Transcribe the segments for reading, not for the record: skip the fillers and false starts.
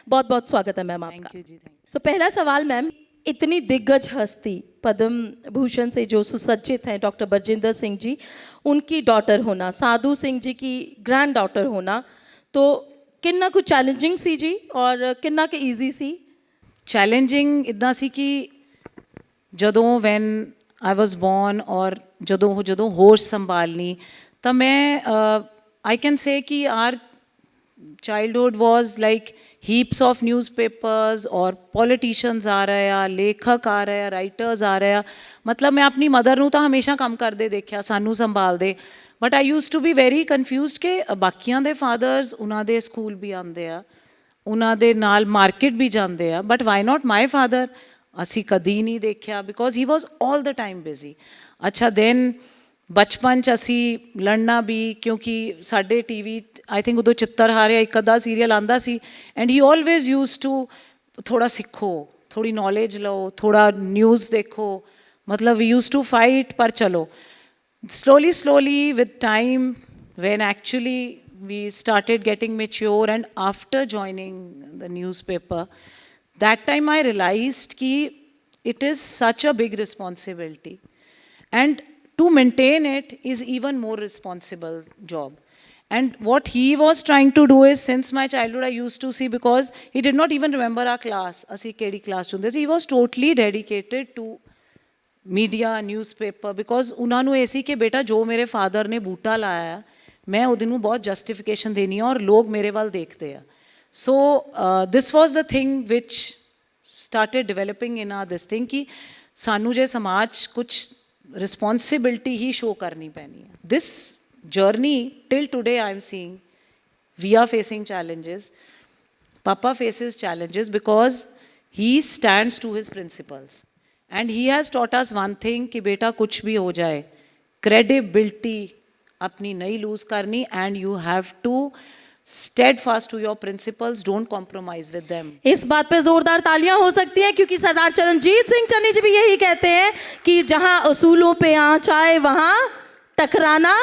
बहुत बहुत स्वागत है मैम आपका। थैंक यू जी, थैंक सो पहला सवाल मैम, इतनी दिग्गज हस्ती पद्म भूषण से जो सुसज्जित हैं डॉक्टर बरजिंदर सिंह जी, उनकी डॉटर होना, साधु सिंह जी की ग्रैंड डॉटर होना, तो किन्ना कुछ चैलेंजिंग सी जी और किन्ना के ईजी सी? ਚੈਲੰਜਿੰਗ ਇੱਦਾਂ ਸੀ ਕਿ ਜਦੋਂ ਵੈਨ ਆਈ ਵਾਸ ਬੋਰਨ ਔਰ ਜਦੋਂ ਹੋਸ਼ ਸੰਭਾਲਣੀ ਤਾਂ ਮੈਂ ਆਈ ਕੈਨ ਸੇ ਕਿ our childhood was like heaps of newspapers ਔਰ ਪੋਲੀਟੀਸ਼ੀਅਨਸ ਆ ਰਹੇ ਆ, ਲੇਖਕ ਆ ਰਹੇ ਆ, ਰਾਈਟਰਸ ਆ ਰਹੇ ਆ। ਮਤਲਬ ਮੈਂ ਆਪਣੀ ਮਦਰ ਨੂੰ ਤਾਂ ਹਮੇਸ਼ਾ ਕੰਮ ਕਰਦੇ ਦੇਖਿਆ, ਸਾਨੂੰ ਸੰਭਾਲਦੇ। But I used to be very confused ਕਿ ਬਾਕੀਆਂ ਦੇ ਫਾਦਰਸ ਉਹਨਾਂ ਦੇ ਸਕੂਲ ਵੀ ਆਉਂਦੇ ਆ, ਉਹਨਾਂ ਦੇ ਨਾਲ ਮਾਰਕੀਟ ਵੀ ਜਾਂਦੇ ਆ, but why not my father? ਅਸੀਂ ਕਦੀ ਨਹੀਂ ਦੇਖਿਆ because he was all the time busy. ਅੱਛਾ ਦੈਨ ਬਚਪਨ 'ਚ ਅਸੀਂ ਲੜਨਾ ਵੀ, ਕਿਉਂਕਿ ਸਾਡੇ ਟੀ ਵੀ ਆਈ ਥਿੰਕ ਉਦੋਂ ਚਿੱਤਰਹਾਰ ਜਾਂ ਇੱਕ ਅੱਧਾ ਸੀਰੀਅਲ ਆਉਂਦਾ ਸੀ, and he always used to ਥੋੜ੍ਹਾ ਸਿੱਖੋ, ਥੋੜ੍ਹੀ ਨੌਲੇਜ ਲਓ, ਥੋੜ੍ਹਾ ਨਿਊਜ਼ ਦੇਖੋ। ਮਤਲਬ ਵੀ ਯੂਜ਼ ਟੂ ਫਾਈਟ, ਪਰ ਚਲੋ slowly with time, when actually we started getting mature and after joining the newspaper, that time I realized ki it is such a big responsibility, and to maintain it is even more responsible job. And what he was trying to do is, since my childhood I used to see, because he did not even remember our class, asi kedi class chunde si, he was totally dedicated to media, newspaper, because ਉਹਨਾਂ ਨੂੰ ਇਹ ਸੀ ਕਿ ਬੇਟਾ ਜੋ ਮੇਰੇ father ਨੇ ਬੂਟਾ ਲਾਇਆ ਮੈਂ ਉਹਦੇ ਨੂੰ ਬਹੁਤ ਜਸਟੀਫਿਕੇਸ਼ਨ ਦੇਣੀ ਆ ਔਰ ਲੋਕ ਮੇਰੇ ਵੱਲ ਦੇਖਦੇ ਆ। So this was the thing which started developing in a this thing ਕਿ ਸਾਨੂੰ ਜੇ ਸਮਾਜ ਕੁਛ ਰਿਸਪੋਂਸਿਬਿਲਿਟੀ ਹੀ ਸ਼ੋ ਕਰਨੀ ਪੈਣੀ ਹੈ। This journey till today I am seeing we are facing challenges. ਪਾਪਾ faces challenges because he stands to his principles, and he has taught us one thing कि बेटा कुछ भी हो जाए credibility अपनी नहीं lose करनी, and you have to steadfast to your principles, don't compromise with them. इस बात पे जोरदार तालियां हो सकती हैं, क्योंकि सरदार चरणजीत सिंह चन्नी जी भी यही कहते हैं कि जहां उसूलों पे आंच आए वहां टकराना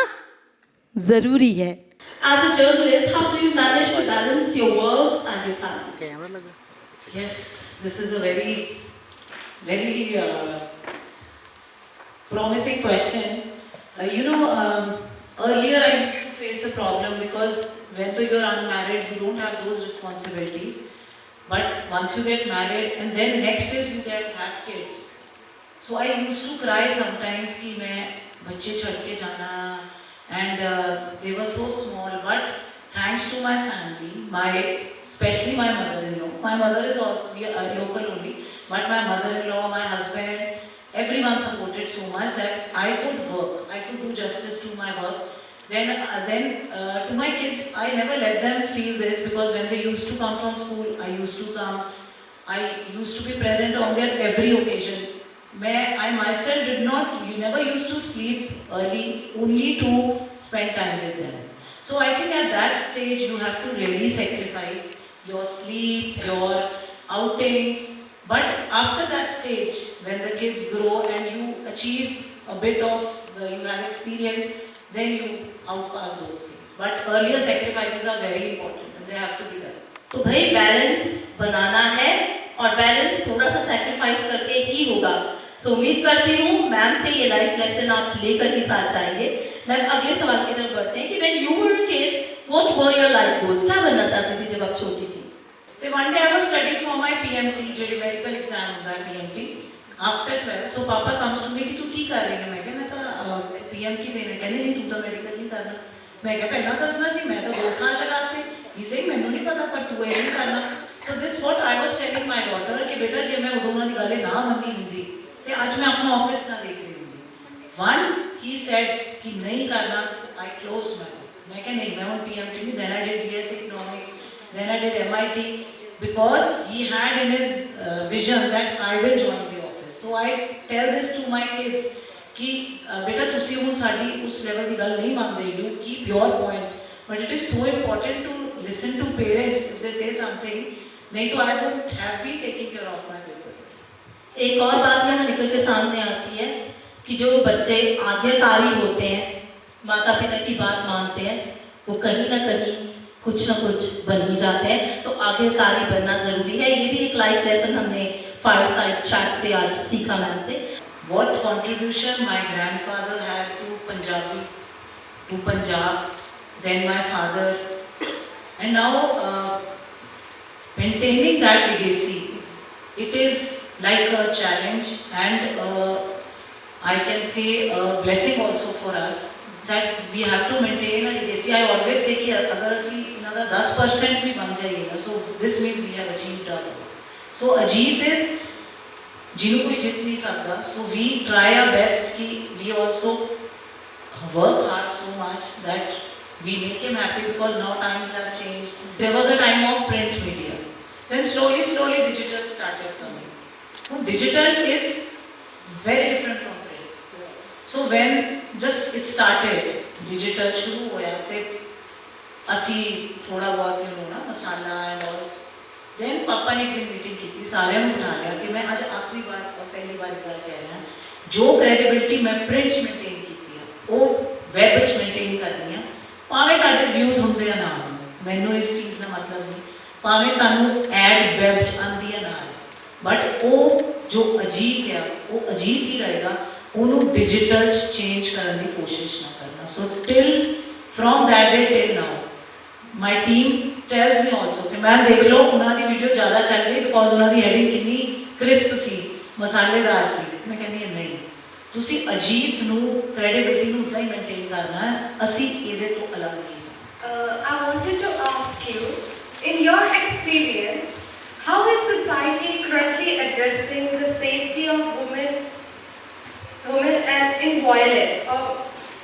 जरूरी है। As a journalist, how do you manage to balance your work and your family? Yes, this is a very promising question. Earlier I used to face a problem because when you're unmarried, you don't have those responsibilities. But once you get married, and then next is you have kids. So I used to cry sometimes कि मैं बच्चे छोड़ के जाना, and they were so small. But thanks to my family, especially my mother-in-law. My mother is also local only, but my mother-in-law, my husband, everyone supported so much that I could work. I could do justice to my work. Then to my kids, I never let them feel this, because when they used to come from school, I used to come. I used to be present on their every occasion. I myself you never used to sleep early, only to spend time with them. So I think at that stage you have to really sacrifice your sleep, your outings. But after that stage, when the kids grow and you achieve a bit of you have experience, then you outpass those things. But earlier sacrifices are very important and they have to be done. तो भाई balance बनाना है, और balance थोड़ा सा sacrifice करके ही होगा। सो उम्मीद करती हूँ मैम से ये लाइफ लेसन आप लेकर ही साथ जाएंगे। मैम अगले सवाल की तरफ बढ़ते हैं कि when you were a kid, what were your life goals? क्या बनना चाहती थी जब आप छोटी थी? One day I was studying for my PMT, जो medical exam होता है PMT, after 12th. So पापा comes to me कि तू की कर रही है? मैं कहा मैं तो PMT देने, कहने नहीं तू तो मेडिकल नहीं करना। मैं कहा पहला दसना सी, मैं तो 2 साल लगाते। इसे मैंने नहीं पता, पर तू ये नहीं करना। So this what I was telling my daughter कि बेटा जे मैं उदों की गल ना मनी होंदी ते आज मैं अपना ऑफिस ना देख रही होंदी। One he said कि नहीं करना, I closed my book. मैं कहा नहीं, मैं उन PMT नहीं, then I did BSc Economics, then I did MIT, because he had in his vision that I will join the office. So I tell this to my kids कि बेटा तुसी हुन साडी उस लेवल की गल नहीं मानते, you keep your point, but it is so important to listen to parents if they say something, नहीं तो I would have been taking care of my people. एक और बात यहाँ निकल के सामने आती है कि जो बच्चे आज्ञाकारी होते हैं, माता पिता की बात मानते हैं, वो कहीं ना कहीं कुछ ना कुछ बन ही जाते हैं, तो आज्ञाकारी बनना ज़रूरी है। ये भी एक लाइफ लेसन हमने फायरसाइड चैट से आज सीखा मैम से। What contribution my grandfather had to Punjabi, to Punjab, then my father, and now maintaining that legacy, it is like a challenge and I can say a blessing also for us that we have to maintain a legacy. I always say कि अगर ਅਸੀਂ ਇਹਨਾਂ ਦਾ 10% भी बन जाइए ना, so this means we have achieved our goal. So Ajit is ਜਿਹਨੂੰ ਕੋਈ ਜਿੱਤ ਨਹੀਂ ਸਕਦਾ, so we try our best कि we also work hard so much that we make him happy because now times have changed. There was a time of print media, then slowly digital started coming. So digital is very different from print. So when just it started, digital शुरू होया ते ਅਸੀਂ थोड़ा बहुत you know ना मसाला and all. then पापा ने एक दिन मीटिंग की थी, सारे ਨੂੰ ਬਿਠਾ ਲਿਆ कि मैं ਅੱਜ आखिरी बार और पहली बार ਗੱਲ ਕਹਿ ਰਿਹਾ, जो credibility मैं print ਚ maintain ਕੀਤੀ ਆ ਉਹ web ਵਿੱਚ maintain ਕਰਨੀ ਆ, ਭਾਵੇਂ ਤੁਹਾਡੇ views ਹੁੰਦੇ ਆ ਨਾ, ਮੈਨੂੰ ਇਸ ਚੀਜ਼ ਦਾ ਮਤਲਬ ਨਹੀਂ, ਭਾਵੇਂ ਤੁਹਾਨੂੰ ad web ਚ ਆਂਦੀ ਆ ਨਾ, ਬਟ ਉਹ ਜੋ ਅਜੀਤ ਆ ਉਹ ਅਜੀਤ ਹੀ ਰਹੇਗਾ, ਉਹਨੂੰ digital ਚ change ਕਰਨ ਦੀ ਕੋਸ਼ਿਸ਼ ਨਾ ਕਰਨਾ। so till from that day till now my team tells me also कि मैम देख लो उन्होंने दी वीडियो ज़्यादा चल गई बिकॉज उन्होंने दी हेडिंग कितनी क्रिस्प सी, मसालेदार सी। मैं कहनी नहीं, तुसी अजीत नू क्रेडिबिलिटी नू उतना ही मेंटेन करना है, असी ये तो अलग नहीं। I wanted to ask you, in your experience, how is society currently addressing the safety of women and in violence or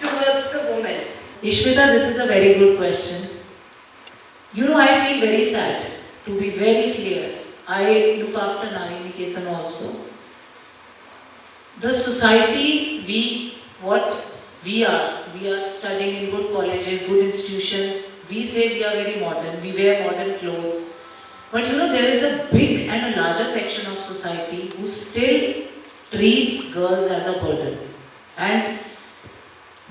towards the women? Ishmita, this is a very good question. You know, I feel very sad, to be very clear. I look after Nari Niketan also. The society, we are studying in good colleges, good institutions. We say we are very modern, we wear modern clothes. But you know, there is a big and a larger section of society who still treats girls as a burden. And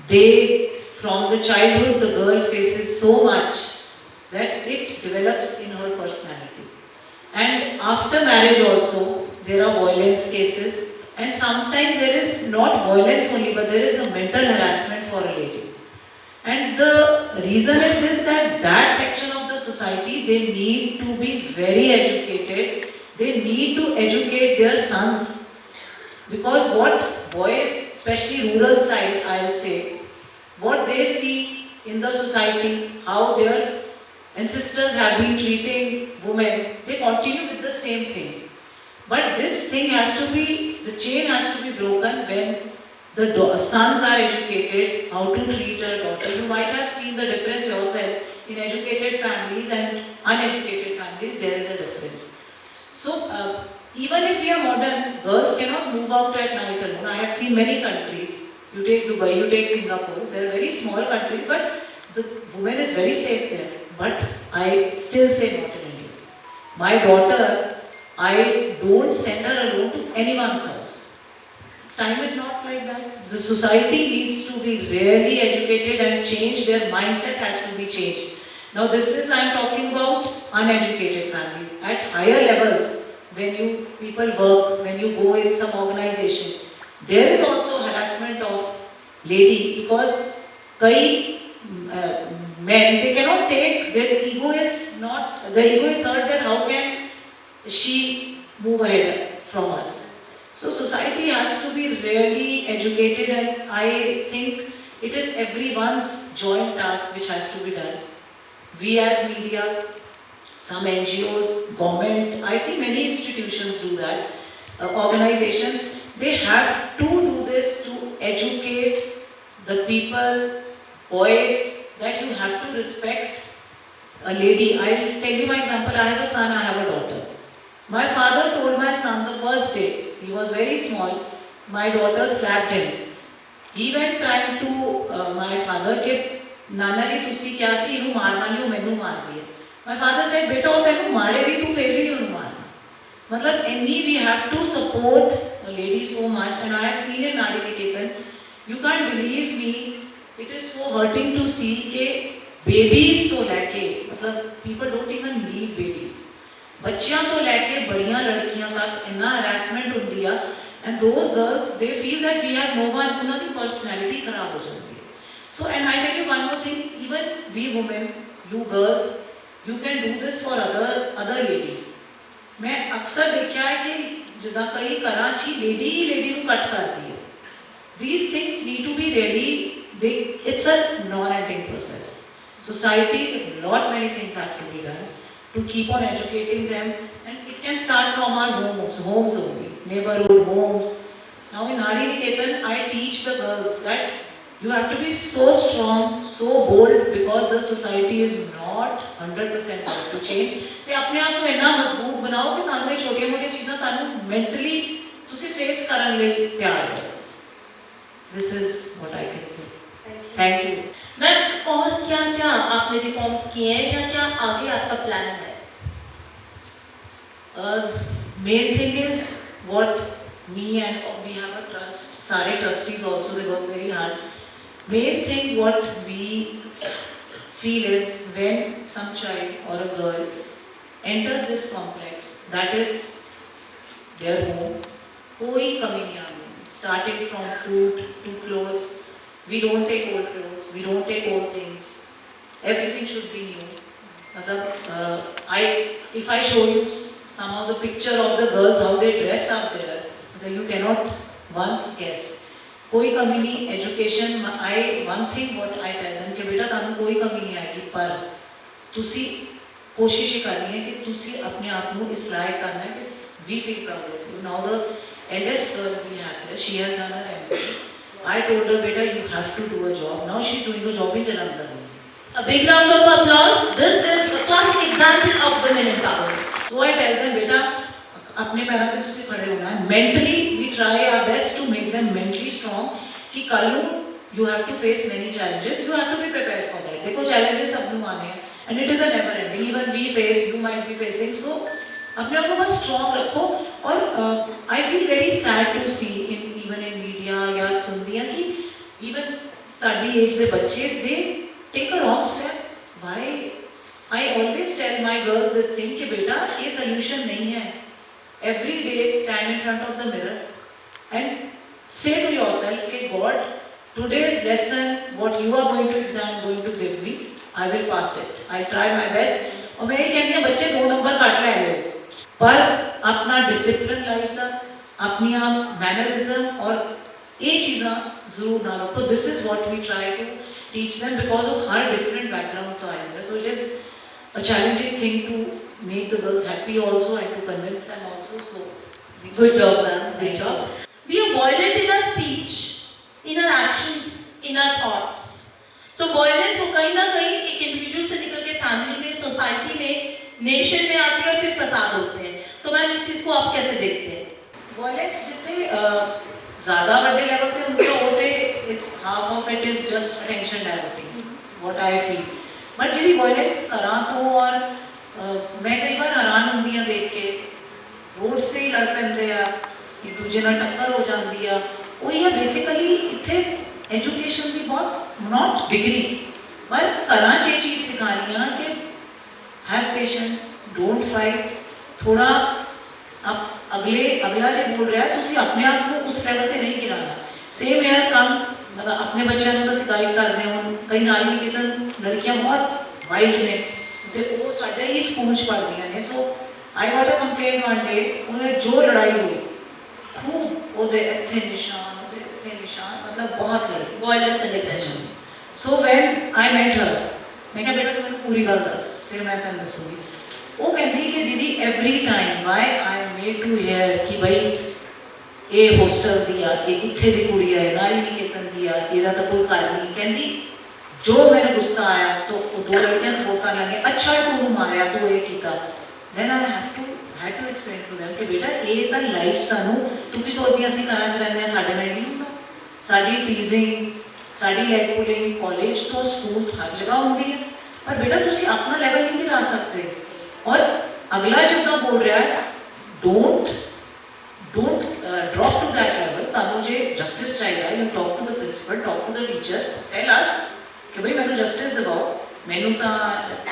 they, from the childhood, the girl faces so much that it develops in her personality. And after marriage also, there are violence cases, and sometimes there is not violence only, but there is a mental harassment for a lady. And the reason is this, that section of the society, they need to be very educated, they need to educate their sons. Because what boys, especially rural side, I'll say, what they see in the society, how their ancestors have been treating women, they continue with the same thing. But this thing has to be, the chain has to be broken when the sons are educated how to treat a daughter. You might have seen the difference yourself in educated families and uneducated families, there is a difference. So even if we are modern, girls cannot move out at night alone. I have seen many countries, you take Dubai, you take Singapore, they are very small countries, but the woman is very safe there. But I still say not in India. My daughter, I don't send her alone to anyone's house. Time is not like that. The society needs to be really educated and change, their mindset has to be changed. Now this is, I am talking about uneducated families. At higher levels, when people work, when you go in some organization, there is also harassment of lady because men, they cannot take, their ego is hurt that how can she move ahead from us. So society has to be really educated, and I think it is everyone's joint task which has to be done. We as media, some NGOs, government, I see many institutions do that, organizations, they have to do this to educate the people, boys, that you have to respect a lady. I'll tell you my example. I have a son, I have a daughter. My father told my son the first day, he was very small, my daughter slapped him. He went trying to my father कि नाना जी तुसी क्या सी इनू मारना नहीं हो मैनू मार दिया। My father said बेटा वो तेनू मारे भी तू फिर भी नहीं उन्हें मारना। मतलब we have to support a lady so much, and I have seen in Nari Niketan, you can't believe me, it is so hurting to see कि बेबीज़ तो लैके मतलब people don't even leave babies बच्चियां तो लैके बड़ियां लड़कियां तक इन्ना हरासमेंट होंदी आ and those girls they feel that we have no one उन्हां दी पर्सनैलिटी खराब हो जाती है so and I tell you one more thing even we women you girls you can do this for other ladies मैं अक्सर देखा है कि जिदा कई घरां च लेडी ही लेडी नूं कट करती है these things need to be really it's a non-ending process society lot many things have to be done to keep on educating them and it can start from our homes only neighborhood homes now in Nari Niketan I teach the girls that you have to be so strong so bold because the society is not 100% going to change ਤੇ ਆਪਣੇ ਆਪ ਨੂੰ ਇੰਨਾ ਮਜ਼ਬੂਤ ਬਣਾਓ ਕਿ ਤੁਹਾਨੂੰ ਇਹ ਛੋਟੀਆਂ ਮੋਟੀਆਂ ਚੀਜ਼ਾਂ ਤੁਹਾਨੂੰ ਮੈਂਟਲੀ ਤੁਸੀਂ ਫੇਸ ਕਰਨ ਲਈ ਤਿਆਰ ਹੋ This is what I can say. Thank you. Ma'am और क्या क्या आपने रिफॉर्म्स किए हैं या क्या आगे आपका प्लान है? Main thing is what me and we have a trust. Sare trustees also they work very hard. Main thing what we feel is when some child or a girl enters this complex, that is their home. कोई कमी नहीं आनी. Starting from food to clothes, we don't take old clothes, we don't take old things. Everything should be new. If I show you some of the picture of the girls how they dress up there, then you cannot once guess. कोई कमी नहीं education. One thing what I tell them कि बेटा तानू कोई कमी नहीं आएगी पर तुसी कोशिश ही करनी है कि तुसी अपने आप को इस लायक करना है कि we feel proud of you. Now the eldest girl we have there, she has done her MBA. I told her, beta, you have to do a job. Now she's doing a job in Jalandhar. A big round of applause. This is a classic example of women empowerment. So I tell them, beta, अपने पैरों पे तुझे खड़े होना है. Mentally, we try our best to make them mentally strong. कि कल नू you have to face many challenges. You have to be prepared for that. देखो challenges सब नू आने हैं. And it is a never ending. Even we face, you might be facing. So अपने आप को बस स्ट्रॉन्ग रखो और I feel very sad to see even in media या सुनदियाँ कि इवन ताड़ी एज के बच्चे they take a wrong step why I always tell my girls this thing कि बेटा ये सोल्यूशन नहीं है every day stand in front of the mirror and say to yourself कि God today's lesson what you are going to exam going to give me I will pass it I try my best और मैं ये कहती हूँ बच्चे 2 number काट ले लो पर अपना डिसिप्लिन लाइफ का अपनी आप मैनरिज्म और ये चीज़ा जरूर ना रखो this is what we try to teach them because of her different background तो आए हैं so it is a challenging thing to make the girls happy also and to convince them also so Good job, ma'am. Good job. We are violent in our speech, in our actions, in our thoughts. So violence वो कहीं ना कहीं एक individual से निकल के family में, society में, नेशन में आती है और फिर फसाद होते हैं. तो मैम इस चीज़ को आप कैसे देखते हैं? वायलेंस जितने ज़्यादा बड़े लेवल पे उनके होते it's half of it is just attention diverting what I feel but जी वायलेंस करा तो और मैं कई बार हैरान होंगी हाँ देख के रोड से ही लड़ पैंदे आ एक दूजे नाल टक्कर हो जाती है वो ये बेसिकली इत्थे एजुकेशन की बहुत नॉट डिग्री पर घरां च ये चीज़ सिखानी है कि हैव पेशेंस डोंट फाइट थोड़ा आप अगला जो बोल रहा है तुसी अपने आप को उस लेवल पे नहीं गिराना सेम एयर कम्स मतलब अपने बच्चों को तो गाइड करते हो कई नारी निकेतन लड़कियां बहुत वाइल्ड ने तो वो साढ़े ही स्कूल च पढ़दियां ने so I got a complaint one day उन्हें जो लड़ाई हुई खूब ओदे इत्थे निशान मतलब बहुत लड़ी Violence and aggression. So when I met her मैं क्या बेटा तू मैंने पूरी गल दस फिर मैं तेन दसूंगी वो कहती कि दीदी every time why I made to hear कि भाई ये होस्टल दी आ ये इत्थे दी कुड़ी है नारी निकेतन दी आ एदा तो कोई घर नहीं कहती जो मैंने गुस्सा आया तो वो 2 लड़कियां सपोर्ट करने लगे अच्छा है तू मारिया तू ये कीता then I had to explain to them कि बेटा ये तो लाइफ तानू तू की सोचदी असीं घरां च रहिंदे आ साडे नाल नहीं हुंदा साडी टीजिंग साडी लैग पुलिंग कॉलेज तो स्कूल हर जगह होंदी है पर बेटा तुसी अपना लेवल नहीं गिरा सकते और अगला जितना बोल रहा है don't drop to that level तानू जे जस्टिस चाहिए you talk to the principal talk to the teacher tell us कि भाई मैंने जस्टिस दिवाओ मैनू तो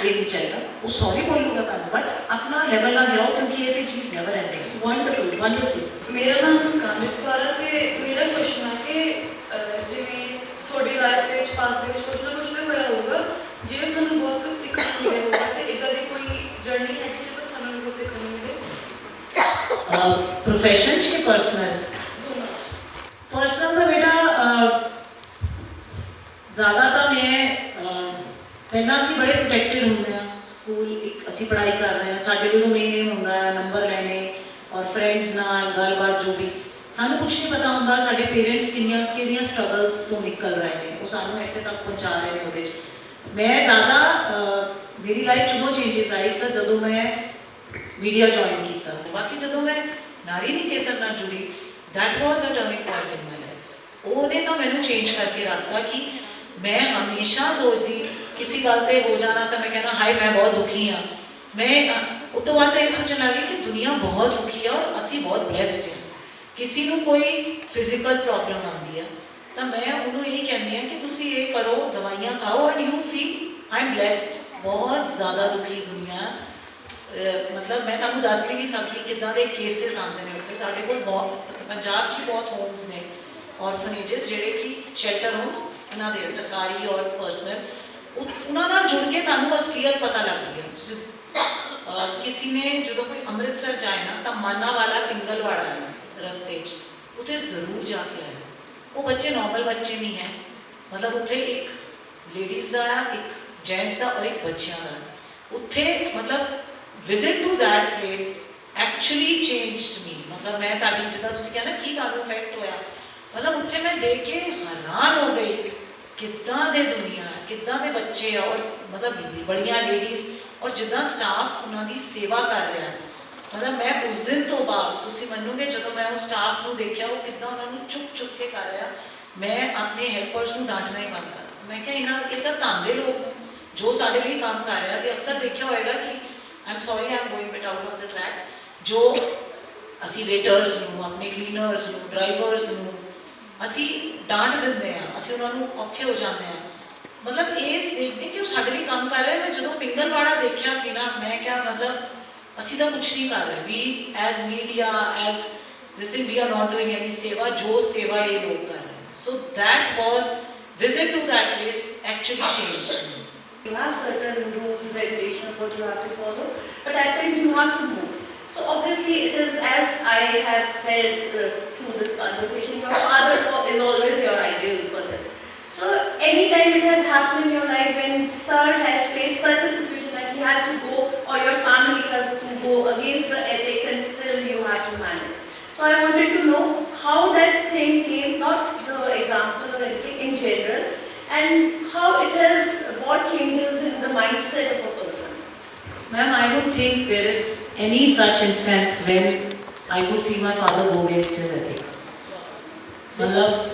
ये नहीं चाहिए, वो सॉरी बोलूगा तुम, बट अपना लेवल ना गिराओ क्योंकि ये फिर चीज़ नेवर एंडिंग। Wonderful wonderful. मेरा नाम मुस्कान कौर है ते मेरा क्वेश्चन है कि जिवें थोड़ी लाइफ के पास के कुछ ना कुछ तो होया होगा जिवें तुहानू बहुत कुछ सीखने को मिले होगा ते इदां दी कोई जर्नी है कि जितो सानू कुछ सीखने मिले? प्रोफेशन च पर्सनल? दोनों। पर्सनल तो बेटा ज़्यादा तो मैं पहला असी बड़े प्रोटैक्टिड होंगे हैं, स्कूल एक असी पढ़ाई कर रहे हैं, साढ़े को तो मेन एम होंगे नंबर लेने और फ्रेंड्स नाल गलबात जो भी, सानू कुछ नहीं पता होंगे साढ़े पेरेंट्स किनिया स्ट्रगल्स तो निकल रहे हैं, वो सानू इतने तक पहुँचा रहे हैं। वो मैं ज़्यादा मेरी लाइफ चुनों चेंजिस आई तो जो मैं मीडिया ज्वाइन किया, बाकी जो मैं नारी निकेतन नाल जुड़ी, that was a turning point in my life. उन्हें तो मैनू चेंज करके रखता कि मैं हमेशा सोचती किसी गल ते हो जाना तो मैं कहना हाय मैं बहुत दुखी हाँ, मैं उस तो बाद ये सोचने लगी कि दुनिया बहुत दुखी है और असी बहुत ब्लैसड हैं। किसी को कोई फिजिकल प्रॉब्लम आती है तो मैं उन्होंने यही कहनी है कि तुसी ये करो, दवाइयाँ खाओ and you feel I am blessed. बहुत ज़्यादा दुखी दुनिया, मतलब मैं तुहानू दस भी नहीं सकती किदां दे केसेस आते हैं उत्थे। साडे कोल बहुत पंजाब च बहुत होम्स ने ऑर्फनेजेस जिहड़े कि शेल्टर होम्स, इन्हां दे सरकारी और पर्सनल, उन्हां नाल जुड़ के तुहानू असलीयत पता लगती है। किसी ने जो कोई अमृतसर जाए ना तो माना वाला पिंगलवाड़ा है रस्ते उत्थे जरूर जाके आए। वो बच्चे नॉर्मल बच्चे नहीं हैं, मतलब उत्थे एक लेडीज़ का, एक जेंट्स का और एक बच्चों का, उत्थे मतलब visit to that place actually changed me. मतलब मैं ताड़ी जिदा तुसीं कहना कि तुहानू इफेक्ट होया, मतलब उत्थे मैं देख के हैरान हो गई किद्दां दे दुनिया है, किद्दां दे बच्चे है और मतलब बड़ियां लेडीज़ और जिदा स्टाफ उन्होंने सेवा कर रहा है। मतलब मैं उस दिन तो बाद तुसीं मनोगे जो मैं उस स्टाफ को देखा वो किद्दां उन्होंने चुप चुप के कर रहा, मैं अपने हेल्पर्स को डांटना ही बंद कर। मैं क्या इन्हों ये तो तांदे लोग जो साढ़े लिए काम कर रहे हैं। असीं अक्सर देखा होएगा कि I am sorry I am going bit out of the track, जो असी वेटर्स नूं, अपने क्लीनर्स नूं, ड्राइवर्स नूं असी डांट देंगे हैं, असी उन्होंने औखे हो जाते हैं। मतलब ये देखते कि वो साढ़े लिए काम कर रहे हैं। मैं जो पिंगलवाड़ा देखा सी ना, मैं क्या मतलब असी तो कुछ नहीं कर रहे, we as media as this thing we are not doing any सेवा, जो सेवा ये लोग कर रहे हैं। So that was visit to that place actually changed. You have certain rules, regulations, what you have to follow, but at times you want to move. So obviously it is, as I have felt through this conversation, your father is always your ideal for this. So anytime it has happened in your life when sir has faced such a situation that he had to go or your family has to go against the ethics and still you have to manage. So I wanted to know how that thing came, not the example or anything, in general, and how it is, what changes in the mindset of a person. Ma'am, I don't think there is any such instance when I could see my father go against his ethics. Matlab,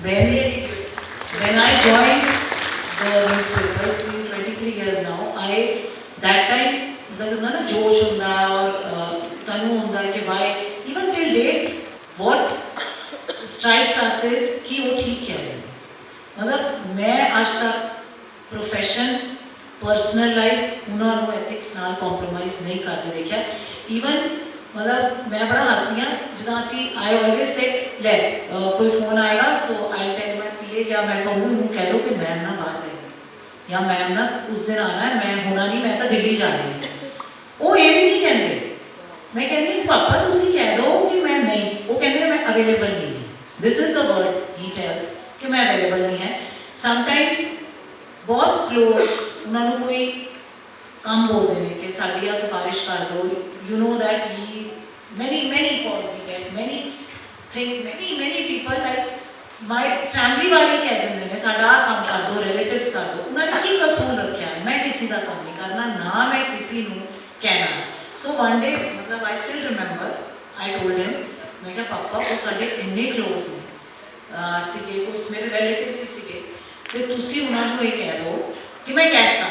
when I joined the newspaper, it's been 23 years now, that time, मतलब होता ना जोश होता है और तनु होता है कि why, even till date, what strikes us is कि वो ठीक कह रहे हैं। मतलब मैं आज तक प्रोफेशन, पर्सनल लाइफ उन्होंने एथिक्स नाल कॉम्प्रोमाइज़ नहीं करते देखा। ईवन मतलब मैं बड़ा हसदी हाँ जिदा असी आई ऑलवेज से ले कोई फोन आएगा सो आई टेल माई पीए या मैं कहूँगी मैं कह दो कि मैम ना बाहर गई या मैम ना उस दिन आना है, मैं होना नहीं, मैं तो दिल्ली जा रही हूँ। वो ये भी नहीं कहते, मैं कहती पापा तुसी कह दो कि मैं नहीं, वो कहते मैं अवेलेबल नहीं हूँ। This is the word he tells कि मैं अवेलेबल नहीं है। समटाइम्स बहुत क्लोज उन्होंने कोई काम बोल देने कि साड़ी या सिफारिश कर दो, you know that he many calls he get, many people like my family वाले कह देंगे ने साड़ा काम कर दो, रिलेटिव्स कर दो, उन्होंने की कसूर रखा है, मैं किसी का काम नहीं करना, ना मैं किसी को कहना। सो वन डे मतलब I still remember I told him, मैं क्या पापा वो साढ़े इन्ने क्लोज ने सीगे, कुछ मेरे रिलेटिव भी सीगे, तो तुसी उन्होंने ये कह दो कि मैं कहता,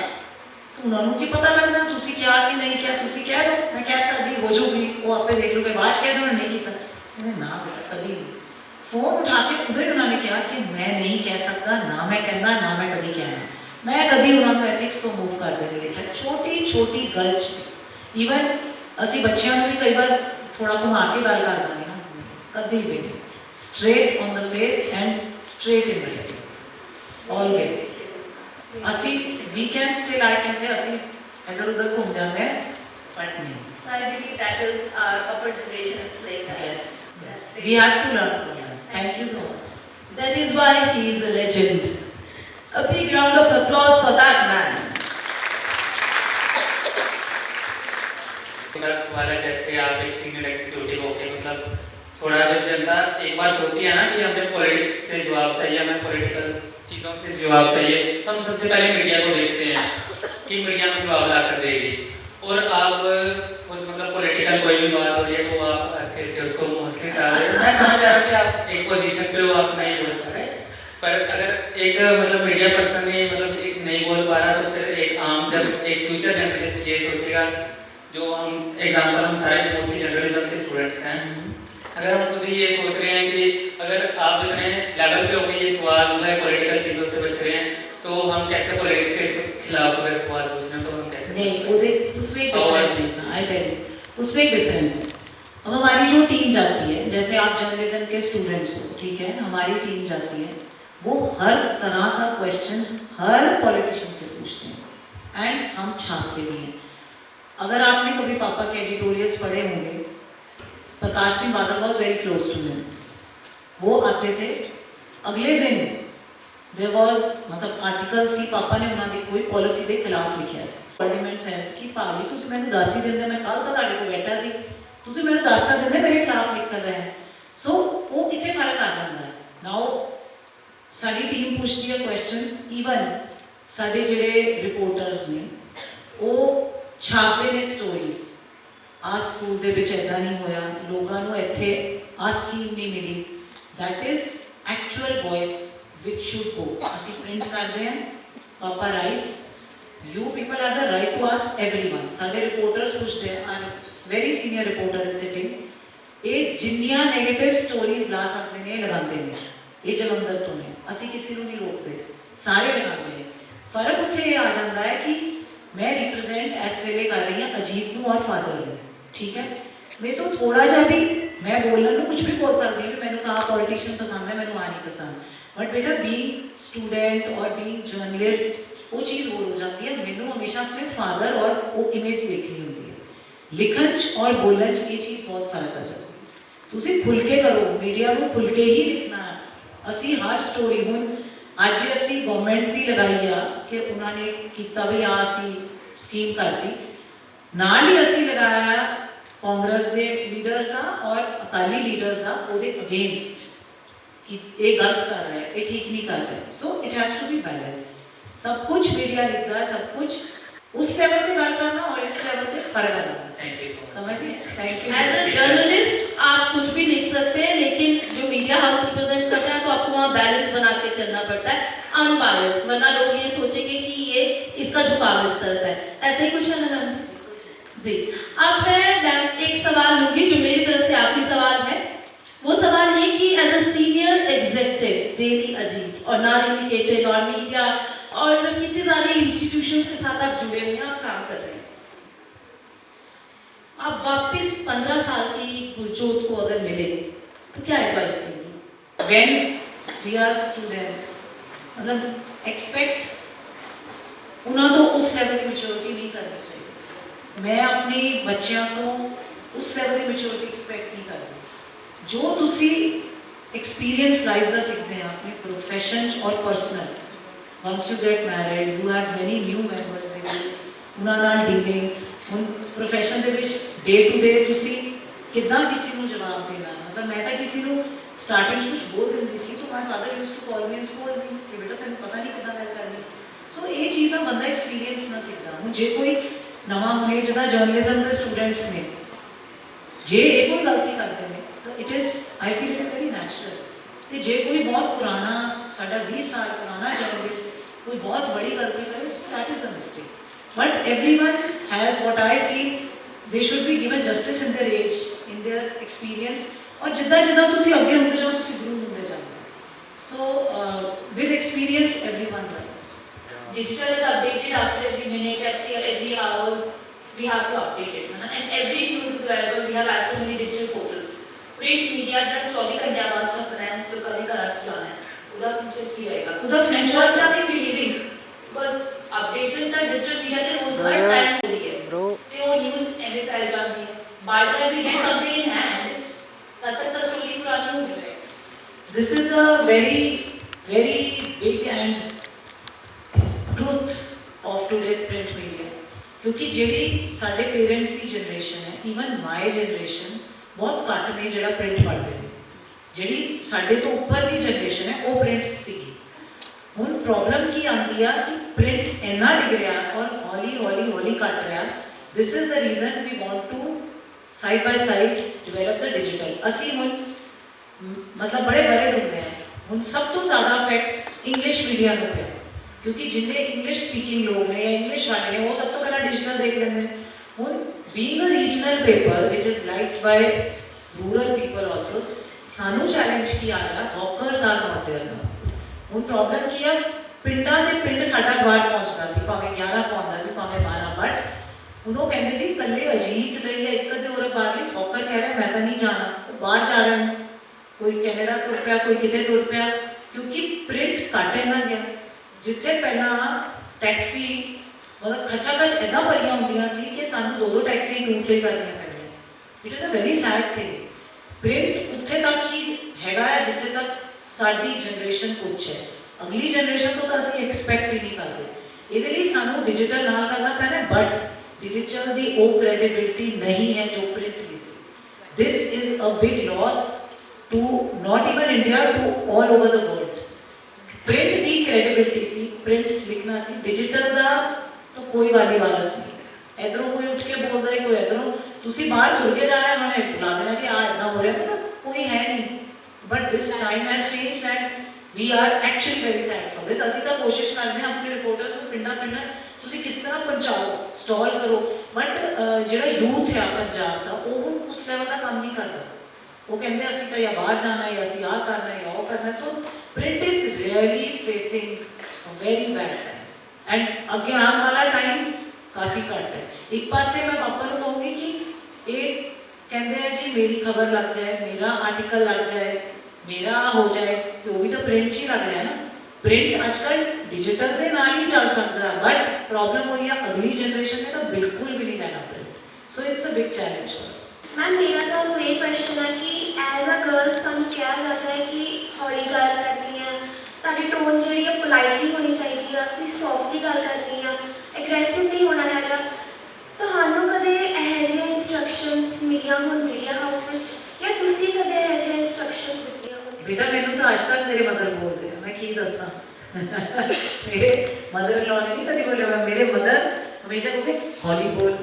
तो उन्होंने की पता लगना तुसी क्या कि नहीं क्या, तुसी कह दो मैं कहता जी हो जूगी, वो आपे देख लोगे बाद कह दो नहीं किया। उन्हें ना बेटा कभी नहीं, फोन उठा के उधर उन्होंने कहा कि मैं नहीं कह सकता, ना मैं कहना, ना मैं कभी कहना। मैं कभी उन्होंने एथिक्स तो मूव करते नहीं देखा, छोटी छोटी गल ईवन ਅਸੀਂ ਬੱਚਿਆਂ ਨੂੰ ਵੀ ਕਈ ਵਾਰ ਥੋੜਾ ਘੁਮਾ ਕੇ ਗੱਲ ਕਰ ਦਾਂਗੇ ਨਾ, ਕਦੀ ਵੀ ਨਹੀਂ, straight on the face and straight in right always. ਅਸੀਂ ਵੀ can still I can say ਅਸੀਂ ਇੱਧਰ ਉੱਧਰ ਘੁੰਮ ਜਾਂਦੇ ਹਾਂ ਬਟ ਨਹੀਂ। So I believe that is our upper generation, it's like that. Yes, we have to learn from them. Thank you so much. That is why he is a legend. A big round of applause for that man. मेरा सवाल है, जैसे आप एक senior executive होके मतलब थोड़ा जब जनता एक बात सोचती है ना कि हमें पॉलिटिक्स से जवाब चाहिए, हमें पॉलिटिकल चीज़ों से जवाब चाहिए, तो हम सबसे पहले मीडिया को देखते हैं कि मीडिया में जवाब ला कर देगी। और आप खुद मतलब पॉलिटिकल कोई भी बात हो रही है तो आप हंस करके उसको मुँह के डाल रहे हो। मैं समझ रहा हूँ कि आप एक पोजीशन पे हो, आप नहीं बोल पा रहे, पर अगर एक मतलब मीडिया पर्सन ही मतलब एक नहीं बोल पा रहा तो फिर एक आम जब एक फ्यूचर जर्नलिस्ट ये सोचेगा, जो हम एग्जाम्पल हम सारे मोस्टली जर्नलिज्म के स्टूडेंट्स हैं, अगर हम खुद ये सोच रहे हैं कि अगर आप इतने लेवल पे होकर ये सवाल मतलब पॉलिटिकल चीज़ों से बच रहे हैं तो हम कैसे पॉलिटिक्स के खिलाफ अगर सवाल पूछ रहे हैं तो हम कैसे नहीं, उसमें एक डिफरेंस है, आई टेल यू, उसमें एक डिफरेंस है। अब हमारी जो टीम जाती है, जैसे आप जर्नलिज्म के स्टूडेंट्स हो, ठीक है, हमारी टीम जाती है, वो हर तरह का क्वेश्चन हर पॉलिटिशियन से पूछते हैं एंड हम छापते भी हैं। अगर आपने कभी पापा के एडिटोरियल्स पढ़े होंगे, Prakash Singh Badal was very close to me, वो आते थे अगले दिन देयर वाज मतलब आर्टिकल सी पापा ने उन्होंने कोई पॉलिसी के खिलाफ लिखा है पार्लीमेंट सैट कि भाजी तुम मैंने दस ही देंगे, मैं कल तो तुहाडे कोल बैठा सी, तुम मैंने दसता देंगे मेरे खिलाफ लिख कर रहे हैं। सो वो इतने फर्क आ जाता है। नाउ साडी टीम पूछती है क्वेश्चनस, इवन साडे जिहड़े रिपोर्टर्स ने वो छापते ने स्टोरीज, आ स्कूल दे विच इदां नहीं होया, लोगों को इत्थे आ स्कीम नहीं मिली, that is actual voice which should go. असी प्रिंट करते हैं, पापा rights, you people are the right to ask everyone. साडे रिपोर्टर्स पूछते हैं, I very senior reporter is sitting, ये जिन्नियां नेगेटिव स्टोरीज ला सकते हैं लगाते हैं, ये जलंधर तो ने असी किसी को नहीं रोकते, सारे लगाते हैं। फर्क उत्थे आ जाता है कि मैं रिप्रेजेंट इस वेले कर रही हूँ अजीत नूं और फादर नूं, ठीक है, मैं तो थोड़ा जा भी मैं बोलने को कुछ भी बोल सकती हूँ, मैंने तो आप पॉलिटिशियन पसंद है, मैंने आ नहीं पसंद, बट बेटा बीइंग स्टूडेंट और बीइंग जर्नलिस्ट वो चीज़ और हो जाती है। मैंने हमेशा अपने फादर और वो इमेज देखनी होती है, लिखन और बोलन ये चीज़ बहुत फर्क आ जाती है। तुसी खुल के करो, मीडिया को खुल के ही लिखना है। असी हर स्टोरी हूँ अज असी गवर्नमेंट की लगाई आ कि उन्होंने किया भी आ असी स्कीम करती, नाल ही असी लगाया कांग्रेस के लीडर्स और अकाली लीडर्स का ਉਹਦੇ अगेंस्ट कि ये गलत कर रहे हैं, ये ठीक नहीं कर रहे। So it has to be balanced. सब कुछ मीडिया लिखता है, सब कुछ उस लेवल पे गल करना और इस लेवल पे फर्क आ जाता है। Thank you so much. समझिए, thank you. As a journalist आप कुछ भी लिख सकते हैं, लेकिन जो मीडिया हाउस रिप्रेजेंट करता है तो आपको वहाँ बैलेंस बना के चलना पड़ता है, अनबायस्ड, वरना लोग ये सोचेंगे कि ये इसका झुकाव इस तरफ है। ऐसा ही कुछ है ना मैम जी? अब मैं मैम एक सवाल लूँगी जो मेरी तरफ से आखिरी सवाल है। वो सवाल ये कि as a senior executive daily Ajit और नारी निकेतन और मीडिया और कितने सारे इंस्टीट्यूशंस के साथ आप जुड़े हुए हैं, आप काम कर रहे हैं, आप वापस 15 साल की गुरजोत को अगर मिले तो क्या एडवाइस देंगी? व्हेन वी आर स्टूडेंट्स मतलब एक्सपेक्ट उन्हें तो उस लेवल की मैच्योरिटी नहीं करनी चाहिए। मैं अपने बच्चों को उस लेवल की मैच्योरिटी एक्सपेक्ट नहीं करती। जो तुसी एक्सपीरियंस लाइफ का सीखते हैं अपने प्रोफेशन और personal, once you get married you have many new members with you, उन्होंने डीलिंग उन प्रोफेशन के डे टू डे तुसी कितना किसी को जवाब देना। मतलब मैं तो किसी को स्टार्टिंग कुछ बोल देती सी तो my father used to call me and scolded me कि बेटा तेन पता नहीं कितना गल करनी। सो ये चीज़ा बंदा एक्सपीरियंस ना सीखता। हूँ जे कोई नवा होने जिदा जर्नलिज्म के स्टूडेंट्स ने जे ये कोई गलती करते हैं तो it is I feel it is very natural. तो जे कोई बहुत पुराना साढ़ा 20 साल पुराना जर्नलिस्ट कोई बहुत बड़ी गलती करे so that is a mistake. But everyone has what I feel they should be given justice in their age in their experience और जिदा जिदा तुसी अगे होंदे जाओ तुसी ग्रू होंदे जाओ। So with experience everyone learns. digital is updated after every minute, every hours, we have to update it, है ना? And every news is available, we have as so many digital portals. Print media का 24 घंटे बाद छपना है, तो कभी कराची जाना है, उधर future की रहेगा, उधर future what are we believing? Because updation का digital media के रोजगार time हो रही है, तो वो news ऐसे फैल जाती है, by the time we get something in hand, तब तक तो story पुरानी हो गई है. This is a very, very big and truth of today's print media. क्योंकि ਜਿਹੜੀ ਸਾਡੇ ਪੇਰੈਂਟਸ ਦੀ ਜਨਰੇਸ਼ਨ ਹੈ, ਈਵਨ ਮਾਈ ਜਨਰੇਸ਼ਨ ਬਹੁਤ ਘੱਟ ਨੇ ਜਿਹੜਾ ਪ੍ਰਿੰਟ ਪੜ੍ਹਦੇ ਨੇ. ਜਿਹੜੀ ਸਾਡੇ ਤੋਂ ਉੱਪਰਲੀ ਜਨਰੇਸ਼ਨ ਹੈ ਉਹ ਪ੍ਰਿੰਟ ਸੀਗੀ. ਹੁਣ ਪ੍ਰੋਬਲਮ ਕੀ ਆਉਂਦੀ ਆ ਕਿ ਪ੍ਰਿੰਟ ਇੰਨਾ ਡਿੱਗ ਰਿਹਾ ਔਰ ਹੌਲੀ ਹੌਲੀ ਹੌਲੀ ਘਟ ਰਿਹਾ. This is the reason we want to side by side develop the digital. ਅਸੀਂ ਹੁਣ ਮਤਲਬ ਬੜੇ ਵਰਡ ਹੁੰਦੇ ਆ. ਹੁਣ ਸਭ ਤੋਂ ਜ਼ਿਆਦਾ ਇਫੈਕਟ ਇੰਗਲਿਸ਼ ਮੀਡੀਆ ਨੂੰ ਪਿਆ ਕਿਉਂਕਿ ਜਿੰਨੇ ਇੰਗਲਿਸ਼ ਸਪੀਕਿੰਗ ਲੋਕ ਨੇ ਜਾਂ ਇੰਗਲਿਸ਼ ਵਾਲੇ ਨੇ ਉਹ ਸਭ ਤੋਂ ਪਹਿਲਾਂ ਡਿਜੀਟਲ ਦੇਖ ਲੈਂਦੇ ਨੇ. ਹੁਣ being a regional paper which is liked by rural people also, ਸਾਨੂੰ ਚੈਲੰਜ ਕੀ ਆ ਰਿਹਾ, ਹੌਕਰਸ ਆਰ ਨਾਟ देयर ਨਾउ. ਹੁਣ ਪ੍ਰੋਬਲਮ ਕੀ ਆ, ਪਿੰਡਾਂ ਦੇ ਪਿੰਡ ਸਾਡਾ ਅਖਬਾਰ ਪਹੁੰਚਦਾ ਸੀ, ਭਾਵੇਂ 11 ਪਾਉਂਦਾ ਸੀ ਭਾਵੇਂ 12, ਬਟ ਹੁਣ ਉਹ ਕਹਿੰਦੇ ਜੀ ਇਕੱਲੇ ਅਜੀਤ ਲਈ ਜਾਂ ਇੱਕ ਅੱਧੇ ਹੋਰ ਅਖਬਾਰ ਲਈ ਹੌਕਰ ਕਹਿ ਰਿਹਾ ਮੈਂ ਤਾਂ ਨਹੀਂ ਜਾਣਾ, ਉਹ ਬਾਹਰ ਜਾ ਰਹੇ ਨੇ, ਕੋਈ ਕੈਨੇਡਾ ਤੁਰ ਪਿਆ, ਕੋਈ ਕਿਤੇ ਤੁਰ ਪਿਆ, ਕਿਉਂਕਿ ਪ੍ਰਿੰਟ ਘੱਟ ਇੰਨਾ ਗਿਆ. ਜਿੱਥੇ ਪਹਿਲਾਂ ਟੈਕਸੀ ਮਤਲਬ ਖੱਚਾ ਖੱਚ ਇੱਦਾਂ ਭਰੀਆਂ ਹੁੰਦੀਆਂ ਸੀ ਕਿ ਸਾਨੂੰ 2-2 ਟੈਕਸੀ ਰੂਟ ਲਈ ਕਰਨੀਆਂ ਪੈਂਦੀਆਂ ਸੀ. It is a very sad thing. Print ਉੱਥੇ ਤੱਕ ਹੀ ਹੈਗਾ ਹੈ ਜਿੱਥੇ ਤੱਕ ਸਾਡੀ ਜਨਰੇਸ਼ਨ ਪੁੱਛ ਹੈ. ਅਗਲੀ ਜਨਰੇਸ਼ਨ ਤੋਂ ਤਾਂ ਅਸੀਂ ਐਕਸਪੈਕਟ ਹੀ ਨਹੀਂ ਕਰਦੇ. ਇਹਦੇ ਲਈ ਸਾਨੂੰ ਡਿਜੀਟਲ ਨਾਲ ਕਰਨਾ ਪੈਣਾ, ਬਟ ਡਿਜੀਟਲ ਦੀ ਉਹ ਕ੍ਰੈਡੀਬਿਲਿਟੀ ਨਹੀਂ ਹੈ ਜੋ ਪ੍ਰਿੰਟ ਦੀ ਸੀ. This is a big loss to not even India, to all over the world. Print ਦੀ ਕ੍ਰੈਡੀਬਿਲਿਟੀ ਸੀ, ਪ੍ਰਿੰਟ 'ਚ ਲਿਖਣਾ ਸੀ. ਡਿਜੀਟਲ ਦਾ ਤਾਂ ਕੋਈ ਵਾਲੀ ਵਾਰਸ ਨਹੀਂ. ਇੱਧਰੋਂ ਕੋਈ ਉੱਠ ਕੇ ਬੋਲਦਾ ਹੈ, ਕੋਈ ਇੱਧਰੋਂ. ਤੁਸੀਂ ਬਾਹਰ ਤੁਰ ਕੇ ਜਾ ਰਹੇ ਹੋ, ਉਹਨੇ ਬੁਲਾ ਦੇਣਾ ਜੀ ਆਹ ਇੱਦਾਂ ਹੋ ਰਿਹਾ, ਮਤਲਬ ਕੋਈ ਹੈ ਨਹੀਂ. But this time has changed and we are actually very sad for this. ਅਸੀਂ ਤਾਂ ਕੋਸ਼ਿਸ਼ ਕਰਦੇ ਹਾਂ ਆਪਣੇ ਰਿਪੋਰਟਰਸ ਨੂੰ ਪਿੰਡਾਂ ਤੁਸੀਂ ਕਿਸ ਤਰ੍ਹਾਂ ਪਹੁੰਚਾਓ, ਸਟਾਲ ਕਰੋ, ਬਟ ਜਿਹੜਾ ਯੂਥ ਹੈ ਪੰਜਾਬ ਦਾ ਉਹ ਹੁਣ ਉਸ ਲੈਵਲ ਦਾ ਕੰਮ ਨਹੀਂ ਕਰਦਾ. ਉਹ ਕਹਿੰਦੇ ਅਸੀਂ ਤਾਂ ਜਾਂ ਬਾਹਰ ਜਾਣਾ ਹੈ ਜਾਂ ਅਸੀਂ ਆਹ ਕਰਨਾ ਹੈ ਜਾਂ ਉਹ ਕਰਨਾ. So print is really facing a very bad time and ਅੱਗੇ ਆਉਣ ਵਾਲਾ ਟਾਈਮ ਕਾਫੀ ਘੱਟ ਹੈ. ਇੱਕ ਪਾਸੇ ਮੈਂ ਪਾਪਾ ਨੂੰ ਕਹੂੰਗੀ ਕਿ ਇਹ ਕਹਿੰਦੇ ਆ ਜੀ ਮੇਰੀ ਖਬਰ ਲੱਗ ਜਾਏ, ਮੇਰਾ ਆਰਟੀਕਲ ਲੱਗ ਜਾਏ, ਮੇਰਾ ਹੋ ਜਾਏ, ਤੇ ਉਹ ਵੀ ਤਾਂ ਪ੍ਰਿੰਟ 'ਚ ਹੀ ਲੱਗ ਰਿਹਾ ਨਾ. ਪ੍ਰਿੰਟ ਅੱਜ ਕੱਲ੍ਹ ਡਿਜੀਟਲ ਦੇ ਨਾਲ ਹੀ ਚੱਲ ਸਕਦਾ, ਬਟ ਪ੍ਰੋਬਲਮ ਹੋਈ ਆ ਅਗਲੀ ਜਨਰੇਸ਼ਨ ਨੇ ਤਾਂ ਬਿਲਕੁਲ ਵੀ ਨਹੀਂ ਲੈਣਾ print. So it's a big challenge. Ma'am मेरा तो ये क्वेश्चन है कि एज अ गर्ल सानू कहा जाता है कि थोड़ी गल करनी है, ताकि टोन जी पोलाइटली होनी चाहिए, असली सॉफ्टली गल करनी है, एग्रैसिव नहीं होना है. तो सानू कदे यह जे इंस्ट्रक्शंस मिलिया हो मीडिया हाउस में, या तुसी कदे यह जे इंस्ट्रक्शंस दित्तियां हो? बेटा मैनू तो आज तक मेरे मदर बोलते हैं, मैं की दसा. मेरे मदर इन लॉ ने नहीं कभी बोलिया. मेरे मदर हमेशा बोलते हौली बोल,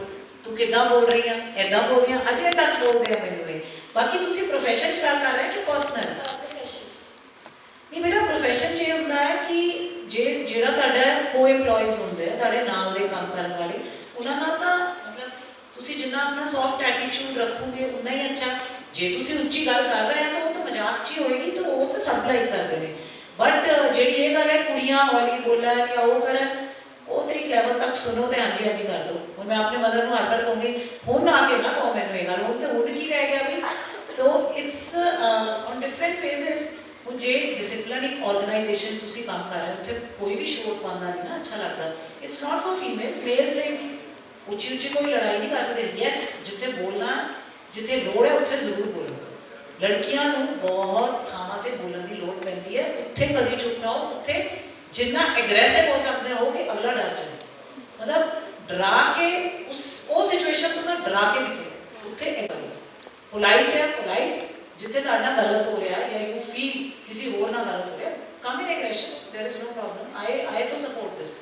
तू किदा बोल रही है, ऐदा बोल रही है, अजे तक बोलते हैं मैनू. बाकी तुसी प्रोफैशन च गल कर रहे हैं कि पर्सनल? नहीं बेटा, प्रोफैशन 'ਚ ਇਹ ਹੁੰਦਾ ਹੈ ਕਿ ਜਿਹੜਾ ਤੁਹਾਡਾ ਕੋ EMPLOYEES ਹੁੰਦੇ ਆ ਤੁਹਾਡੇ ਨਾਲ ਦੇ ਕੰਮ ਕਰਨ ਵਾਲੇ, ਉਹਨਾਂ ਨਾਲ ਤਾਂ ਮਤਲਬ ਤੁਸੀਂ ਜਿੰਨਾ ਆਪਣਾ ਸੌਫਟ ਐਟੀਟਿਊਡ ਰੱਖੋਗੇ ਉਨਾ ਹੀ ਅੱਛਾ. ਜੇ ਤੁਸੀਂ ਉੱਚੀ ਗੱਲ ਕਰ ਰਹੇ ਆ ਤਾਂ ਉਹ ਤਾਂ ਮਜ਼ਾਕ 'ਚ ਹੀ ਹੋਏਗੀ, ਤਾਂ ਉਹ ਤਾਂ ਸਭ ਲਾਈਕ ਕਰਦੇ ਨੇ. ਬਟ ਜਿਹੜੀ ਇਹ ਗੱਲ ਹੈ ਕੁੜੀਆਂ ਹੌਲੀ ਬੋਲਣ ਜਾਂ ਉਹ ਕਰਨ, ਉਹ ਤਾਂ ਇੱਕ ਲੈਵਲ ਤੱਕ ਸੁਣੋ ਤੇ ਹਾਂਜੀ ਹਾਂਜੀ ਕਰ ਦਿਓ. ਹੁਣ ਮੈਂ ਆਪਣੇ ਮਦਰ ਨੂੰ ਹਰ ਵਾਰ ਕਹੂੰਗੀ ਹੁਣ ਆ ਕੇ ਨਾ ਕਹੋ ਮੈਨੂੰ ਇਹ ਗੱਲ, ਹੁਣ ਤਾਂ ਹੁਣ ਕੀ ਰਹਿ ਗਿਆ ਵੀ. ਤੋ ਇਟਸ ਔਨ ਡਿਫਰੈਂਟ ਫੇਜ਼ਸ. ਹੁਣ ਜੇ ਡਿਸਿਪਲਿਨਿਕ ਆਰਗੇਨਾਈਜੇਸ਼ਨ ਤੁਸੀਂ ਕੰਮ ਕਰ ਰਹੇ ਹੋ, ਉੱਥੇ ਕੋਈ ਵੀ ਸ਼ੋਰ ਪਾਉਂਦਾ ਨਹੀਂ ਨਾ ਅੱਛਾ ਲੱਗਦਾ. It's not for females. Mails ਲਈ ਉੱਚੀ ਉੱਚੀ ਕੋਈ ਲੜਾਈ ਨਹੀਂ ਕਰ ਸਕਦੇ. ਯੈਸ, ਜਿੱਥੇ ਬੋਲਣਾ, ਜਿੱਥੇ ਲੋੜ ਹੈ ਉੱਥੇ ਜ਼ਰੂਰ ਬੋਲੋ. ਲੜਕੀਆਂ ਨੂੰ ਬਹੁਤ ਥਾਵਾਂ 'ਤੇ ਬੋਲਣ ਦੀ ਲੋੜ ਪੈਂਦੀ ਹੈ. ਉੱਥੇ ਕਦੀ ਚੁੱਪ ਨਾ ਹੋ, ਉੱਥੇ जितना एग्रेसिव हो सकते हो कि अगला डर जाए, मतलब डरा के वो सिचुएशन तो डरा के निकले. उत्थे पोलाइट है, पोलाइट जिथे तुहाडा गलत हो रहा या यू फील किसी होर ना गलत हो रहा, come in aggression, there is no problem. I तो सपोर्ट दिस.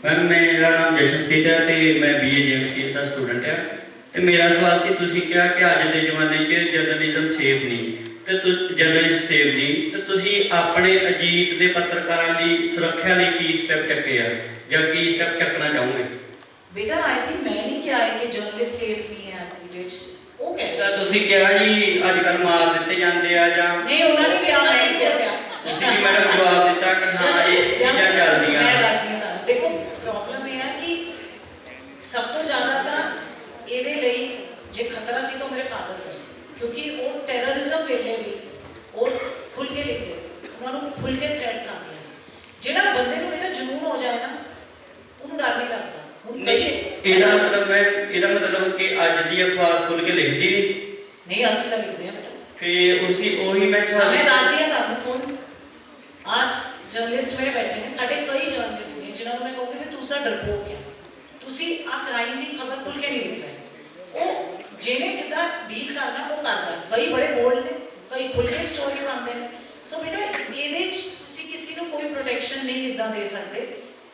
मैम मेरा नाम जशनप्रीत है ते मैं BA JMC का स्टूडेंट है. ਤੇ ਮੇਰਾ ਸਵਾਲ ਸੀ, ਤੁਸੀਂ ਕਿਹਾ ਕਿ ਅੱਜ ਦੇ ਜ਼ਮਾਨੇ 'ਚ ਜਰਨਲਿਜ਼ਮ ਸੇਫ ਨਹੀਂ ਤੇ ਜਰਨਲਿਸਟ ਸੇਫ ਨਹੀਂ, ਤੇ ਤੁਸੀਂ ਆਪਣੇ ਅਜੀਤ ਦੇ ਪੱਤਰਕਾਰਾਂ ਦੀ ਸੁਰੱਖਿਆ ਲਈ ਕੀ ਸਟੈਪ ਚੱਕੇ ਆ ਜਾਂ ਕੀ ਸਟੈਪ ਚੱਕਣਾ ਚਾਹੋਗੇ? ਬੇਟਾ ਆਈ ਥਿੰਕ ਮੈਂ ਨਹੀਂ ਕਿਹਾ ਹੈ ਕਿ ਜਰਨਲਿਸਟ ਸੇਫ ਨਹੀਂ ਹੈ ਅੱਜ ਦੀ ਡੇਟ 'ਚ. ਉਹ ਕਹਿੰਦਾ ਤੁਸੀਂ ਕਿਹਾ ਜੀ ਅੱਜ ਕੱਲ੍ਹ ਮਾਰ ਦਿੱਤੇ ਜਾਂਦੇ ਆ ਜਾਂ ਨਹੀਂ, ਉਹਨਾਂ ਨੇ ਕਿਹਾ, ਮੈਂ ਨਹੀਂ ਕਿਹਾ. ਤੁਸੀਂ ਵੀ ਮੈਨੂੰ ਜਵਾਬ ਦਿੱਤਾ ਕਿ ਹਾਂ ਇਹ ਚੀਜ਼ਾਂ ਚੱਲਦੀਆਂ. ਮੈਂ ਦੱਸਦੀ ਹਾਂ ਤੁਹਾਨੂੰ. ਦੇਖੋ क्योंकि वो टैररिज्म वेले भी वो खुल के लिखते सी, उन्होंने खुल के थ्रेड्स आते सी। जिहड़ा बंदे नूं बेटा जुनून हो जाए ना, उन्होंने डर नहीं लगता। हुण नहीं ਇਹਦਾ ਮਤਲਬ ਹੈ, ਇਹਦਾ ਮਤਲਬ ਕਿ ਅੱਜ ਦੀ ਅਖਬਾਰ ਖੁੱਲ ਕੇ ਲਿਖਦੀ नहीं ਅਸੀਂ ਤਾਂ ਲਿਖਦੇ ਆ बेटा। ਫਿਰ ਉसी ਉਹੀ ਮੈਂ मैं दस दिया ਤੁਹਾਨੂੰ ਹੁਣ आज जर्नलिस्ट मेरे बैठे ने, साढ़े कई जर्नलिस्ट ने जिन्होंने मैं कहूँगी भी तुस डरपोक है, तुसी आ क्राइम की खबर खुल के नहीं लिख रहे। वो जिन्हें जिदा डील करना वो करता, कई बड़े बोल्ड ने, कई खुल के स्टोरी पाते हैं। सो बेटा ये किसी को कोई प्रोटेक्शन नहीं इदा दे सकते।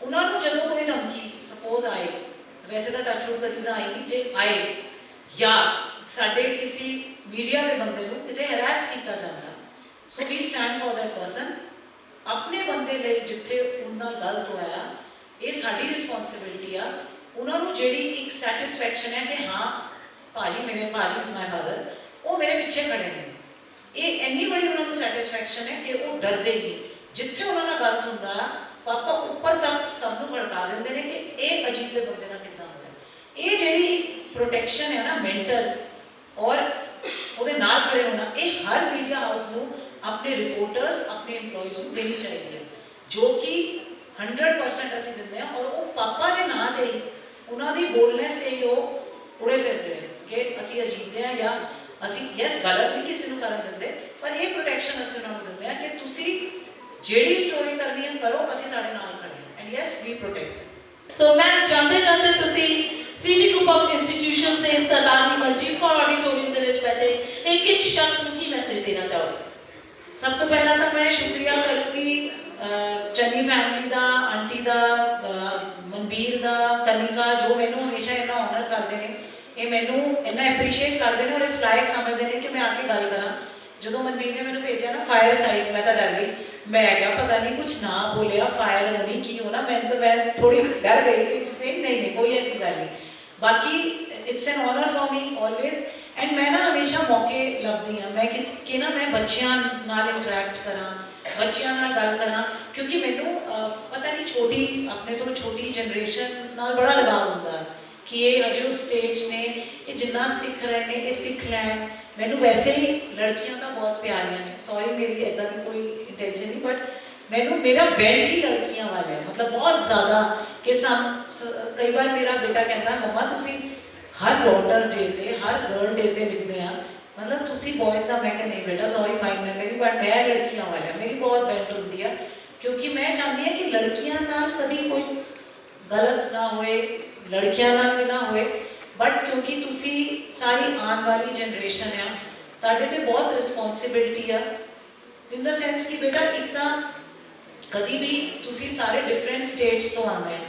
उन्होंने जो कोई धमकी सपोज आए, वैसे तो टचवुड कभी ना आई नहीं, जे आए या साढ़े किसी मीडिया के बंदे को कितने हरास किया जाता, so we stand for that person. अपने बंदे लिए जिथे उन्होंने गलत होया, ये साड़ी रिस्पॉन्सिबिलिटी आ। उन्होंने जी एक सैटिस्फैक्शन है कि हाँ भाजी मेरे भाजी इज माई फादर, वो मेरे पिछे खड़े हैं, ये इन्नी बड़ी उन्होंने सैटिस्फैक्शन है कि वो डरते ही नहीं। जिथे उन्होंने गलत होंदा पापा ऊपर तक सबनों भड़का देंगे ने कि ये अजीब के बंदे ना कितना होना। ये जी प्रोटेक्शन है ना मेंटल और वो नाल खड़े होना, ये हर मीडिया हाउस को अपने रिपोर्टर्स अपने एम्पलॉयज़ को देनी चाहिए, जो कि 100% असी देंगे हैं। और वो पापा ने ना दे उन्होंने बोलनेस से ही उड़े फिरते हैं कि असी अजीते हैं या असी यस गलत नहीं किसी को करन देंगे, पर ये प्रोटेक्शन असी उन्होंने देंगे हैं कि तुसी जेड़ी स्टोरी करनी है करो, असी तुहाडे नाल खड़े हैं and yes we protect. So ma'am जाते जाते तुसी सीजी ग्रुप ऑफ इंस्टीट्यूशंस के सरदारनी मनजीत कौर ऑडिटोरियम के विच बैठे एक एक शख्स को की मैसेज देना चाहोगे? सब तो पहला तो मैं शुक्रिया करूँगी चन्नी फैमिली का, आंटी का, मनबीर का, तनिका, जो मैनू हमेशा इन्ना ऑनर करते हैं, ये मैनू इन्ना एप्रीशिएट करते हैं और इस लायक समझते हैं कि मैं आके गल करा। जो मनबीर ने मैंने भेजा ना फायर साइड, मैं तो डर गई, मैं क्या पता नहीं कुछ ना बोलिया फायर होनी की होना, मैं थोड़ी डर गई सेम नहीं कोई ऐसी गल नहीं। बाकी it's an honour for me always and मैं ना हमेशा मौके लभदी हाँ मैं कि ना मैं बच्चों नाल इंटरैक्ट करा, बच्चों नाल गल करा, क्योंकि मैनू पता नहीं छोटी अपने तो छोटी जनरेशन नाल बड़ा लगाव होंदा कि ये अजे उस स्टेज ने ये जिन्ना सीख रहे हैं ये सीख लैन। मैनू वैसे ही लड़कियां तो बहुत प्यारियां ने, सॉरी मेरी इदा की कोई इंटेंशन नहीं, बट मैनू मेरा बैंड ही लड़कियां वाला है, मतलब बहुत ज़्यादा कि कई बार मेरा बेटा कहता है मम्मा तुसी हर डॉटर डे ते हर गर्ल डे ते लिखते हैं, मतलब तुसी बॉयज़ का, मैं क्या नहीं बेटा सॉरी माइंड ना करी, बट मैं लड़कियां वाला मेरी बहुत बैंड होती है, क्योंकि मैं चाहती हूँ कि लड़कियां नाल कभी कोई गलत ना होए, लड़कियां नाल भी ना होए, बट क्योंकि तुसी सारी आने वाली जनरेशन है, तुहाडे ते बहुत रिस्पॉन्सिबिलिटी है इन द सेंस कि बेटा एक तो कभी भी तुसी सारे डिफरेंट स्टेट्स तो आते हैं,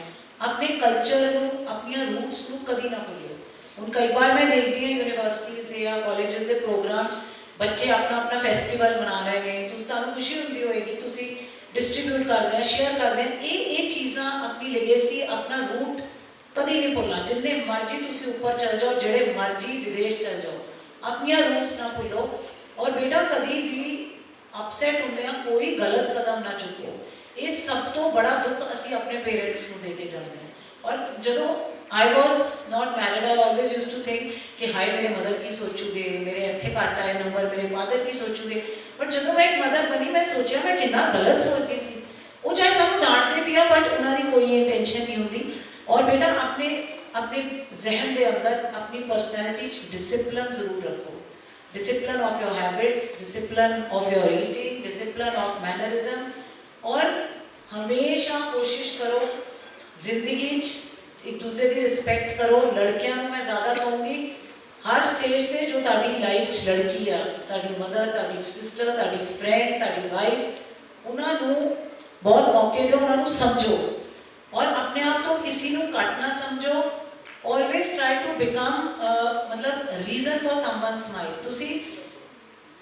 अपने कल्चर को अपनी रूट्स को कभी ना भूलियो। हूँ कई बार मैं देखती हूँ यूनिवर्सिटीज़ या कॉलेजेस के प्रोग्राम्स बच्चे अपना अपना फैसटिवल मना रहे हैं, तो तुहानूं खुशी होंदी होएगी, तुसी डिस्ट्रीब्यूट करते हैं शेयर करते हैं, ये चीज़ां अपनी लेगेसी अपना रूट कभी नहीं भुलना। जिन्ने मर्जी तुसी ऊपर चल जाओ, जेड़े मर्जी विदेश चल जाओ, अपनी रूट्स ना भूलो। और बेटा कभी भी अपसैट होंदे कोई गलत कदम ना चुको, ये सब तो बड़ा दुख असी अपने पेरेंट्स को दे के जाते हैं। और जदों I was not married I always used to think कि हाय मेरे मदर की सोचूगे, मेरे इतने घट आए नंबर, मेरे फादर की सोचूगे, बट जो मैं एक मदर बनी मैं सोचा मैं कितना गलत सोचती सी। वो चाहे सब डांटते भी आ बट उन्होंने कोई इंटेंशन नहीं होती। और बेटा अपने अपने जहन के अंदर अपनी पर्सनैलिटी डिसिप्लिन जरूर रखो, discipline of your habits, discipline of your eating, discipline of mannerism, और हमेशा कोशिश करो जिंदगी एक दूसरे की रिस्पैक्ट करो। लड़कियों को मैं ज़्यादा कहूँगी हर स्टेज पे जो ताड़ी लाइफ च लड़की आ, ताड़ी मदर, ताड़ी सिस्टर, ताड़ी फ्रेंड, ताड़ी वाइफ, उन्होंने बहुत मौके दो, उन्होंने समझो और अपने आप तो किसी को घट ना समझो। ऑलवेज ट्राई टू बिकम मतलब रीजन फॉर समवन स्माइल। तुसी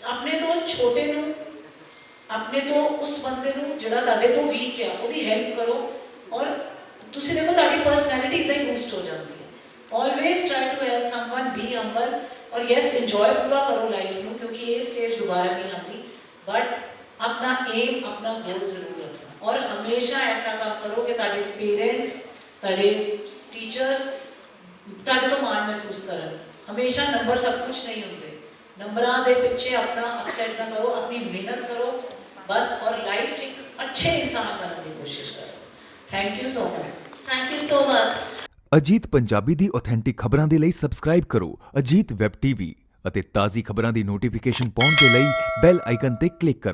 अपने तो छोटे नू, अपने तो उस बंदे नू जिहड़ा तुहाडे तो वीक है उसकी हेल्प करो, और तुसी देखो तुहाडी पर्सनैलिटी इदां ही बूस्ट हो जाती है। Always try to help someone, be humble, और यस इंजॉय पूरा करो लाइफ में, क्योंकि ये स्टेज दोबारा नहीं आती। बट अपना एम अपना गोल जरूर रखना, और हमेशा ऐसा काम करो कि तुहाडे पेरेंट्स, तुहाडे टीचर्स तुहाडे तो मान महसूस करन। हमेशा नंबर सब कुछ नहीं होंगे, ਨੰਬਰਾਂ ਦੇ ਪਿੱਛੇ ਆਪਣਾ ਅਪਸੈਟ ਨਾ ਕਰੋ, ਆਪਣੀ ਮਿਹਨਤ ਕਰੋ ਬਸ, ਔਰ ਲਾਈਫ 'ਚ ਇੱਕ ਅੱਛੇ ਇਨਸਾਨ ਬਣਨ ਦੀ ਕੋਸ਼ਿਸ਼ ਕਰੋ। Thank you so much. Thank you so much. Ajit Punjabi the authentic ਖਬਰਾਂ ਦੇ ਲਈ ਸਬਸਕ੍ਰਾਈਬ ਕਰੋ ਅਜੀਤ ਵੈਬ ਟੀਵੀ ਅਤੇ ਤਾਜ਼ੀ ਖਬਰਾਂ ਦੀ ਨੋਟੀਫਿਕੇਸ਼ਨ ਪਾਉਣ ਦੇ ਲਈ ਬੈਲ ਆਈਕਨ ਤੇ ਕਲਿੱਕ ਕਰੋ।